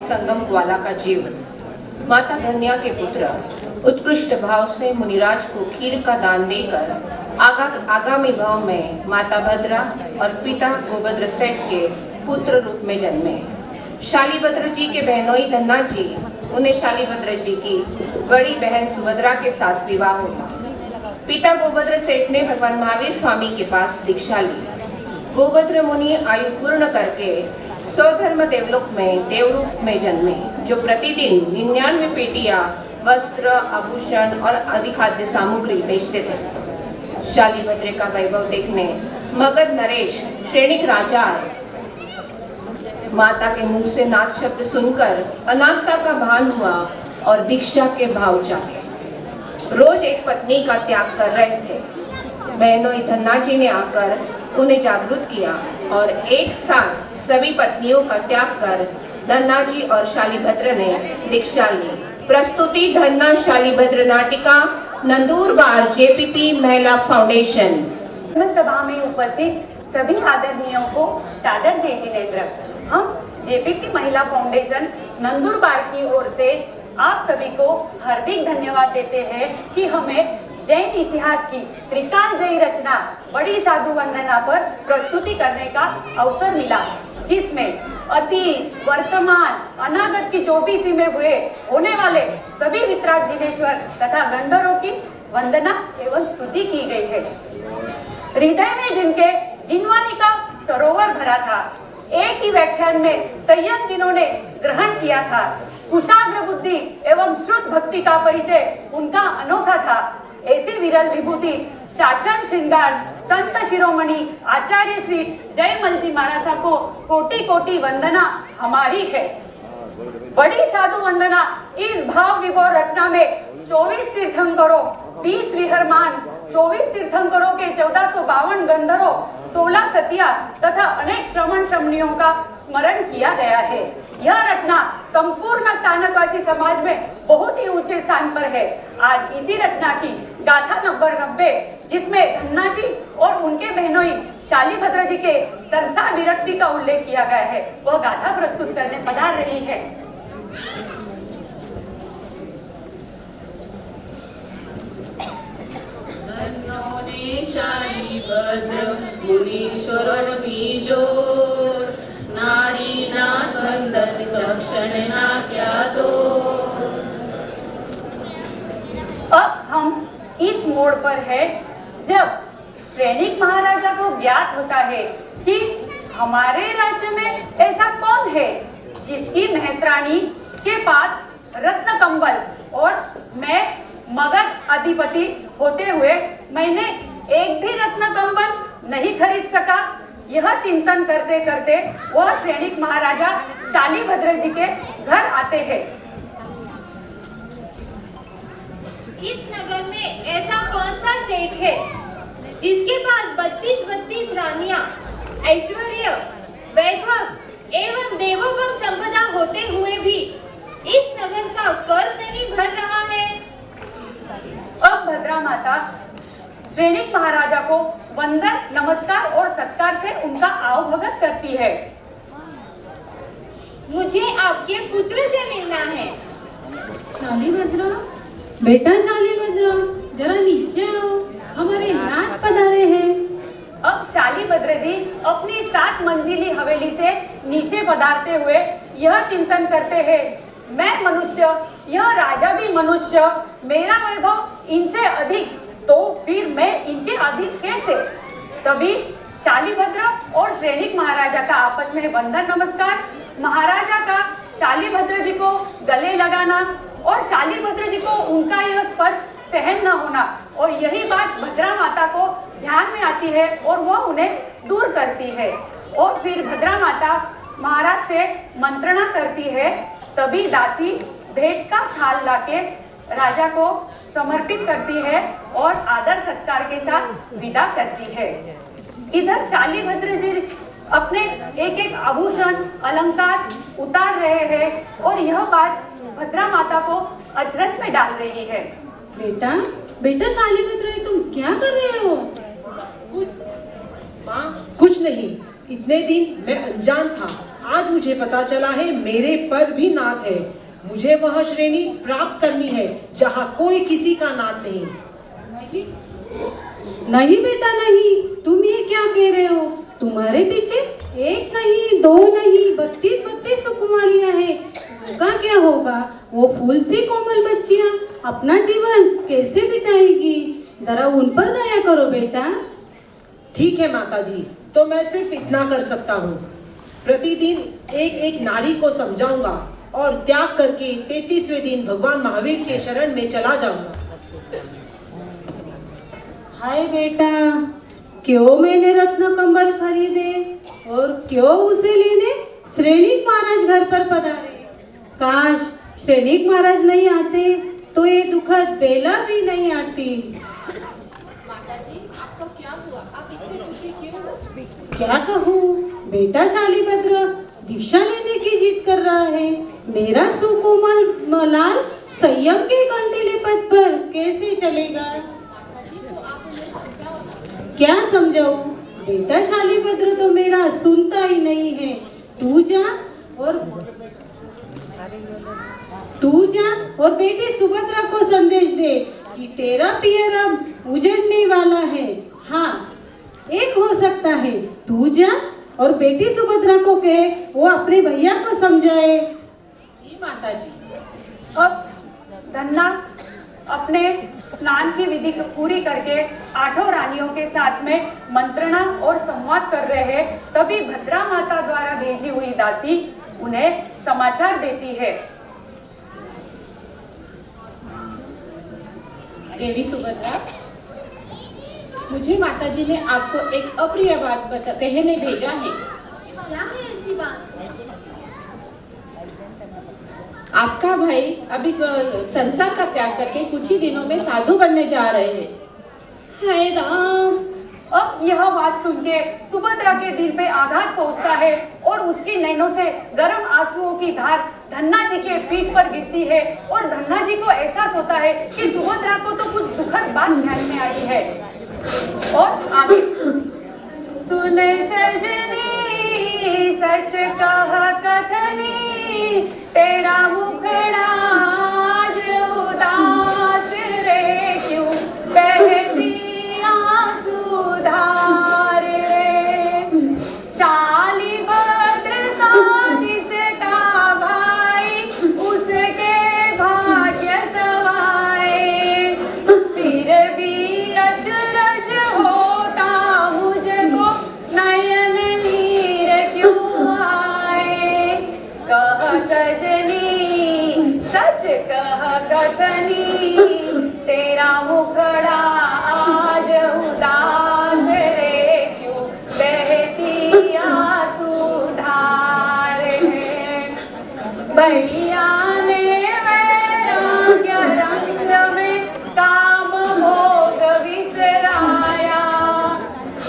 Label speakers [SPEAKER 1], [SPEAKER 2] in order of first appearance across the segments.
[SPEAKER 1] संगम ग्वाला का जीवन। माता धन्या के पुत्र उत्कृष्ट भाव से मुनिराज को खीर का दान देकर आगामी भाव में माता भद्रा और पिता गोभद्र सेठ के पुत्र रूप में जन्मे। शालीभद्र जी के बहनोई धन्ना जी उन्हें शालीभद्र जी की बड़ी बहन सुभद्रा के साथ विवाह हुआ। पिता गोभद्र सेठ ने भगवान महावीर स्वामी के पास दीक्षा ली। गोभद्र मुनि आयु पूर्ण करके स्वधर्म देवलोक में देवरूप में जन्मे, जो प्रतिदिन 99 पेटियां वस्त्र, आभूषण और अधिक खाद्य सामग्री बेचते थे। शालीभद्र का वैभव देखने मगध नरेश श्रेणिक राजा आए। माता के मुंह से नाथ शब्द सुनकर अनाथता का भान हुआ और दीक्षा के भाव जागे। रोज एक पत्नी का त्याग कर रहे थे। बहनोई धन्ना जी ने आकर उन्हें जागरूक किया और एक साथ सभी पत्नियों का त्याग कर धन्ना जी और शालीभद्र ने दीक्षा ली। प्रस्तुति धन्ना शालीभद्र नाटिका, नंदुरबार जेपीपी महिला फाउंडेशन।
[SPEAKER 2] सभा में उपस्थित सभी आदरणीयों को सादर जय जिनेंद्र। हम जेपीपी महिला फाउंडेशन नंदुरबार की ओर से आप सभी को हार्दिक धन्यवाद देते हैं कि हमें जैन इतिहास की त्रिकालजयी रचना बड़ी साधु वंदना पर प्रस्तुति करने का अवसर मिला, जिसमें अतीत, वर्तमान, अनागत की 24 में हुए होने वाले सभी वितराग जिनेश्वर तथा गंधर्वों की वंदना एवं स्तुति की गई है। हृदय में जिनके जिनवानी का सरोवर भरा था, एक ही व्याख्यान में संयम जिन्होंने ग्रहण किया था, कुशाग्र बुद्धि एवं श्रुत भक्ति का परिचय उनका अनोखा था, ऐसे विरल विभूति शासन श्रृंगार संत शिरोमणि आचार्य श्री जयमल जी महाराज को कोटि कोटि वंदना हमारी है। बड़ी साधु वंदना इस भाव विभोर रचना में 24 तीर्थंकरों, 20 विहरमान, 24 तीर्थंकरों के 1452 गंधर्वों, 16 सतिया तथा अनेक श्रमण श्रमणियों का स्मरण किया गया है। यह रचना संपूर्ण स्थानकवासी समाज में बहुत ही ऊंचे स्थान पर है। आज इसी रचना की गाथा नंबर 90, जिसमें धन्ना जी और उनके बहनोई शालीभद्र जी के संसार विरक्ति का उल्लेख किया गया है, वह गाथा प्रस्तुत करने पधार रही है।
[SPEAKER 3] शालीभद्र मुनीश्वर बीजोर, नारी नाथ बंधन दक्षिण ना क्या दो।
[SPEAKER 2] अब हम इस मोड़ पर है जब श्रेणिक महाराजा को ज्ञात होता है कि हमारे राज्य में ऐसा कौन है जिसकी मेहतरानी के पास रत्न कंबल, और मैं मगध अधिपति होते हुए मैंने एक भी रत्न कंबल नहीं खरीद सका। यह चिंतन करते करते वह श्रेणिक महाराजा शालीभद्र जी के घर आते हैं।
[SPEAKER 4] इस नगर में ऐसा कौन सा सेठ है जिसके पास 32 रानियां, ऐश्वर्य, वैभव एवं देवोपम संपदा होते हुए भी इस नगर का कर नहीं भर रहा है।
[SPEAKER 2] अब भद्रा माता श्रेणिक महाराजा को वंदन, नमस्कार और सत्कार से उनका आवभगत करती है।
[SPEAKER 4] मुझे आपके पुत्र से मिलना है।
[SPEAKER 5] शालीभद्र, बेटा शालीभद्र, जरा नीचे आओ, हमारे नाथ पधारे हैं।
[SPEAKER 2] अब शालीभद्र जी अपनी 7 मंजिली हवेली से नीचे पधारते हुए यह चिंतन करते हैं, मैं मनुष्य, यह राजा भी मनुष्य, मेरा वैभव इनसे अधिक, तो फिर मैं इनके अधीन कैसे। तभी शालीभद्र और श्रेणिक महाराजा का आपस में वंदन नमस्कार, महाराजा का शालीभद्र जी को गले लगाना और शालीभद्र जी को उनका यह स्पर्श सहन न होना, और यही बात भद्रा माता को ध्यान में आती है और वह उन्हें दूर करती है। और फिर भद्रा माता महाराज से मंत्रणा करती है। तभी दासी भेंट का थाल लाके राजा को समर्पित करती है और आदर सत्कार के साथ विदा करती है। इधर शालीभद्र जी अपने एक एक आभूषण अलंकार उतार रहे हैं और यह बात भद्रा माता को अचरज में डाल रही है।
[SPEAKER 5] बेटा, बेटा शालीभद्र, तुम क्या कर रहे हो?
[SPEAKER 6] माँ, कुछ नहीं, इतने दिन मैं अनजान था। आज मुझे पता चला है मेरे पर भी नात है। मुझे वह श्रेणी प्राप्त करनी है जहाँ कोई किसी का नात नहीं।
[SPEAKER 5] नहीं बेटा नहीं, तुम ये क्या कह रहे हो? तुम्हारे पीछे एक नहीं, दो नहीं, 32 सुकुमारियां हैं। उनका क्या होगा? वो फूल सी कोमल बच्चियां अपना जीवन कैसे बिताएगी? जरा उन पर दया करो बेटा।
[SPEAKER 6] ठीक है माताजी, तो मैं सिर्फ इतना कर सकता हूँ। प्रतिदिन एक एक नारी को समझाऊंगा और त्याग करके 33वें दिन भगवान महावीर के शरण में चला जाऊंगा।
[SPEAKER 5] हाय बेटा, क्यों मैंने रत्न कंबल खरीदे और क्यों उसे लेने श्रेणिक महाराज घर पर पधारे। काश श्रेणिक महाराज नहीं आते तो ये दुखद बेला भी नहीं आती।
[SPEAKER 7] माताजी, आपको क्या हुआ? आप इतने दुखी क्यों हो?
[SPEAKER 5] क्या कहूँ, बेटा शालीभद्र दीक्षा लेने की जिद कर रहा है। मेरा सुकोमल लाल संयम के कंटीले पद पर कैसे चलेगा? क्या समझाऊं? बेटा शालीभद्र तो मेरा सुनता ही नहीं है। तू जा और बेटी सुभद्रा को संदेश दे कि तेरा पियर अब उजड़ने वाला है। हाँ, एक हो सकता है, तू जा और बेटी सुभद्रा को कहे वो अपने भैया को समझाए।
[SPEAKER 7] जी माताजी।
[SPEAKER 2] अब धन्ना अपने स्नान की विधि पूरी करके 8 रानियों के साथ में मंत्रणा और संवाद कर रहे हैं। तभी भद्रा माता द्वारा भेजी हुई दासी उन्हें समाचार देती है।
[SPEAKER 7] देवी सुभद्रा, मुझे माताजी ने आपको एक अप्रिय बात कहने भेजा है।
[SPEAKER 4] क्या है ऐसी बात?
[SPEAKER 7] आपका भाई अभी संसार का त्याग करके कुछ ही दिनों में साधु बनने जा रहे हैं।
[SPEAKER 4] हाय राम!
[SPEAKER 2] अब यह बात सुन के सुभद्रा के दिल पे आघात पहुंचता है और उसकी नैनों से गर्म आंसुओं की धार धन्ना जी के पीठ पर गिरती है और धन्ना जी को एहसास होता है कि सुभद्रा को तो कुछ दुखद बात ध्यान में आई है। और आगे, सुने सजनी सच कहा कथनी, तेरा मुखड़ा आज उदास रे, क्यों बहती आंसू धार रे। शालीभद्र सा जिसका भाई उसके भाग्य सवाए, फिर भी अचरज होता मुझको नयन नीर क्यों आए। कह सजनी सच कह कथनी, तेरा मुखड़ा आज उदास रे, क्यों बहती आंसू धार है। भैया ने वैराग्य रंग में काम भोग विसराया,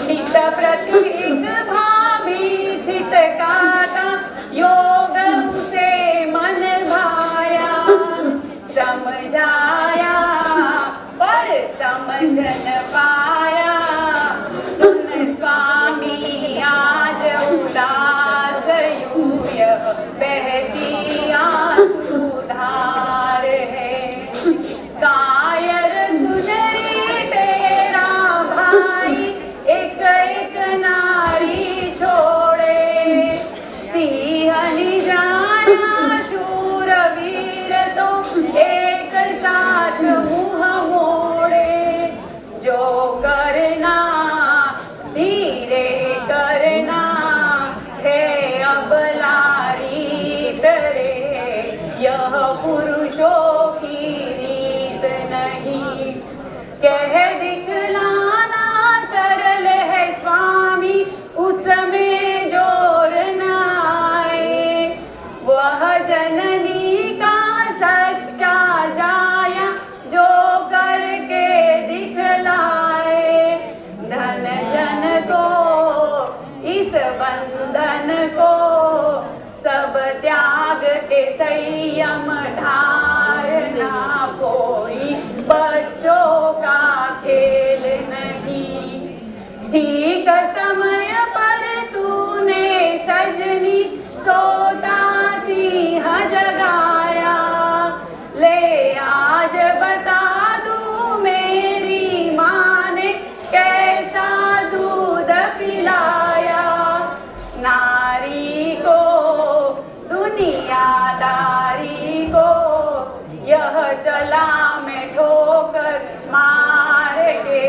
[SPEAKER 2] नित प्रतीक भाभी छिटकाता योग उसे मन भाया। समझाया पर समझ न पाया, सुन स्वामी आज उदास यूं यह बहती आंसू धार है। कायर सुंदरी तेरा भाई एक एक नारी छोड़े, सिंहनी जाया शूरवीर तो एक साथ मुँह मोड़े। जो करना धीरे करना है अब लारी तरे, यह पुरुषों की रीत नहीं। कह दिखलाना सरल है स्वामी, उसमें जोर न आए। वह जननी का सच्चा जाया जो करके दिखलाए। धन जन को इस बंधन को सब त्याग के संयम धारना, कोई बच्चों का खेल नहीं। ठीक समय पर तूने सजनी सोता सिंह जगाया, ले आज बता दूं मेरी माँ ने कैसा दूध पिलाया। नारी को दुनियादारी को यह चला मैं ठोकर मार के,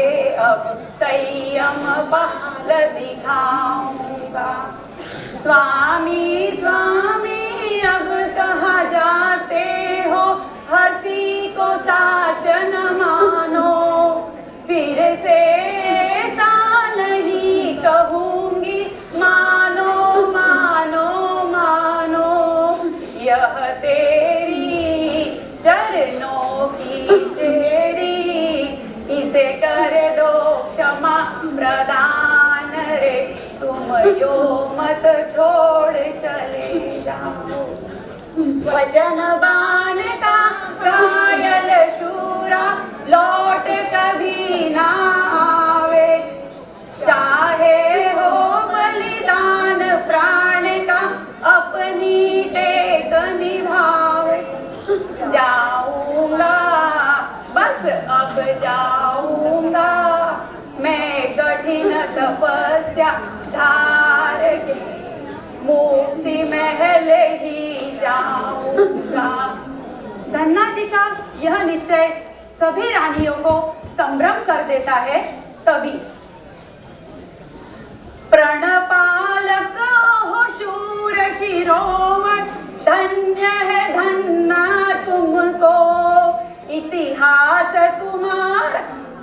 [SPEAKER 2] अब संयम बल दिखाऊंगा। स्वामी स्वामी अब कहाँ जाते हो, हंसी को साच न मानो। फिर से ऐसा नहीं कहूंगी, मानो मानो मानो। यह तेरी चरणों की चेरी, इसे कर दो क्षमा प्रदान रे। तुम यो मत छोड़ चले जाओ। वचन बान का घायल शूरा लौट कभी ना आवे, चाहे हो बलिदान प्राण का अपनी टेक निभावे। जाऊंगा बस अब जाऊंगा मैं कठिन तपस्या धार के, मुक्ति महल ही जाऊंगा। धन्ना जी का यह निश्चय सभी रानियों को संभ्रम कर देता है। तभी प्रणपालक हो शूर शिरोमणि, धन्य है धन्ना तुमको। इतिहास तुम्हारा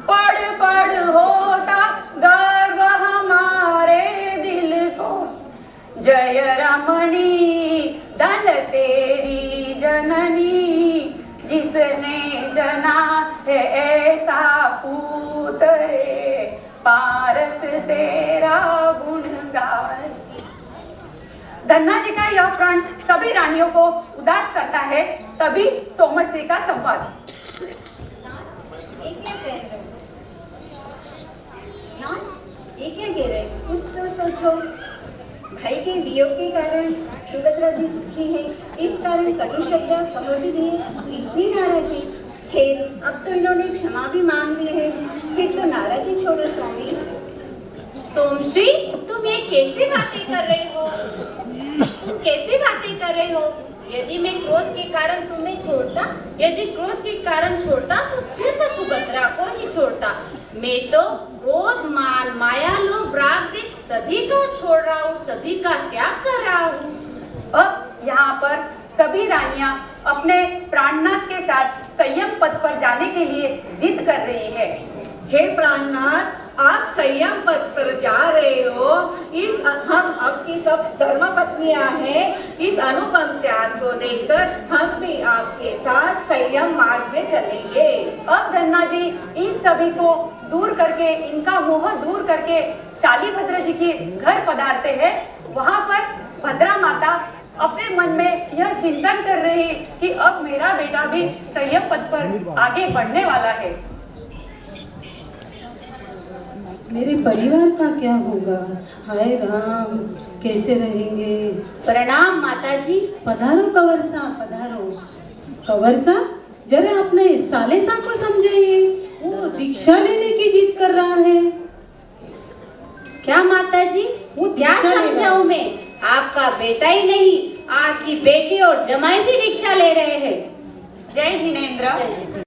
[SPEAKER 2] पढ़ पढ़ होता गर्व हमारे दिल को। जय रमणी धन तेरी जननी, जिसने जना है ऐसा पूत रे, पारस तेरा गुण गाए। धन्ना जी का यह प्रण सभी रानियों को उदास करता है। तभी सोमश्री का संवाद।
[SPEAKER 8] ये क्या कह रहे? कुछ तो सोचो। भाई के वियोग के कारण सुभद्रा जी दुखी है, इस कारण कटु शब्द कह भी दिए, इतनी नाराज है। खैर अब तो इन्होंने क्षमा भी मांग ली है, फिर तो नाराजी छोड़ो स्वामी।
[SPEAKER 4] सोमश्री, तुम ये कैसे बातें कर रहे हो? तुम कैसे बातें कर रहे हो? यदि मैं क्रोध के कारण तुम्हें छोड़ता, यदि क्रोध के कारण छोड़ता तो सिर्फ सुभद्रा को ही छोड़ता। मैं तो क्रोध मान माया लोभ राग देश सभी को छोड़ रहा हूँ, सभी का त्याग कर रहा हूँ।
[SPEAKER 2] अब यहाँ पर सभी रानियां अपने प्राणनाथ के साथ संयम पथ पर जाने के लिए जिद कर रही है।
[SPEAKER 9] हे प्राणनाथ, आप संयम पथ पर जा रहे हो। हम अब की सब धर्म पत्नियां हैं। इस अनुपम त्याग को देखकर हम भी आपके साथ संयम मार्ग में चलेंगे।
[SPEAKER 2] अब धन्ना जी इन सभी को दूर करके, इनका मोह दूर करके शालीभद्र जी के घर पधारते हैं। वहाँ पर भद्रा माता अपने मन में यह चिंतन कर रही कि अब मेरा बेटा भी संयम पथ पर आगे बढ़ने वाला है।
[SPEAKER 5] मेरे परिवार का क्या होगा? हाय राम, कैसे रहेंगे?
[SPEAKER 4] प्रणाम माताजी।
[SPEAKER 5] पधारो कंवरसा, पधारो। कंवरसा, जरा अपने सालेसा को समझाइए, वो दीक्षा लेने की जिद कर रहा है।
[SPEAKER 4] क्या माताजी,
[SPEAKER 5] वो
[SPEAKER 4] क्या
[SPEAKER 5] दीक्षा लेगा।
[SPEAKER 4] समझाऊं मैं? आपका बेटा ही नहीं, आपकी बेटी और जमाई भी दीक्षा ले रहे हैं।
[SPEAKER 2] जय जिनेंद्र।
[SPEAKER 4] जय